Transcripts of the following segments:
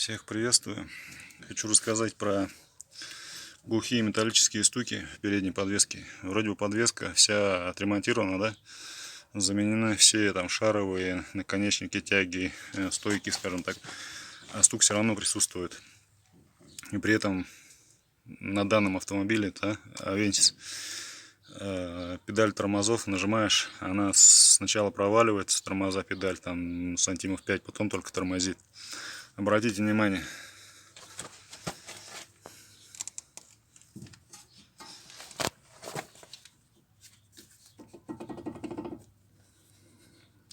Всех приветствую. Хочу рассказать про глухие металлические стуки в передней подвеске. Вроде бы подвеска вся отремонтирована, да? Заменены все там шаровые наконечники, тяги, стойки, скажем так. А стук все равно присутствует. И при этом на данном автомобиле, да, Avensis, педаль тормозов нажимаешь, она сначала проваливается, тормоза, педаль там сантимов 5, потом только тормозит. Обратите внимание.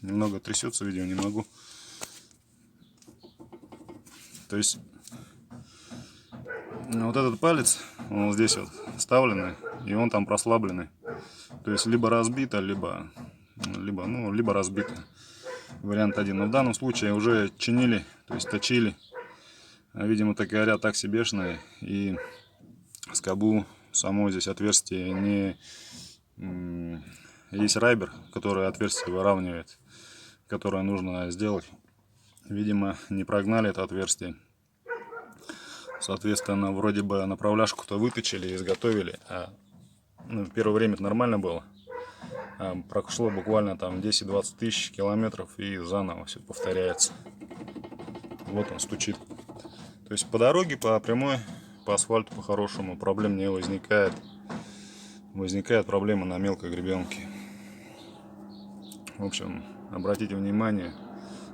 Немного трясется видео, не могу. То есть вот этот палец, он вот здесь вот вставленный, и он там прослабленный. То есть либо разбито, либо разбито. Вариант один. Но в данном случае уже чинили, то есть точили. Видимо, токаря так себешные, и скобу само здесь отверстие не... Есть райбер, который отверстие выравнивает, которое нужно сделать. Видимо, не прогнали это отверстие. Соответственно, вроде бы направляшку-то выточили, изготовили. В первое время это нормально было. Прошло буквально там 10-20 тысяч километров, и заново все повторяется. Вот он стучит. То есть по дороге, по прямой, по асфальту по-хорошему проблем не возникает. Возникает проблема на мелкой гребенке. В общем, обратите внимание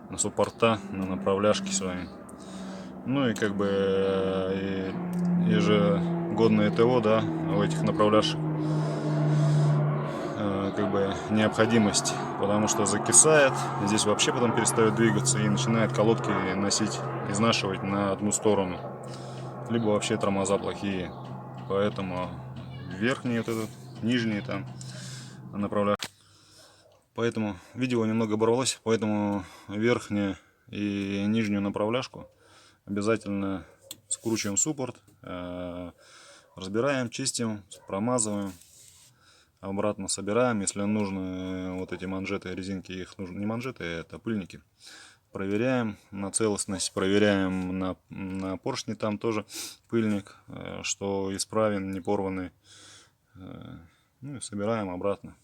на суппорта, на направляшки свои. Ну и как бы ежегодное ТО, да, у этих направляшек как бы необходимость, потому что закисает, здесь вообще потом перестает двигаться и начинает колодки носить, изнашивать на одну сторону, либо вообще тормоза плохие. Поэтому верхний вот этот, нижний там направляю. Поэтому видео немного оборвалось, поэтому верхнюю и нижнюю направляшку обязательно скручиваем суппорт, разбираем, чистим, промазываем, обратно собираем. Если нужно, вот эти манжеты, резинки, их нужно не манжеты, это пыльники. Проверяем на целостность, проверяем на поршне, там тоже пыльник, что исправен, не порванный. Ну и собираем обратно.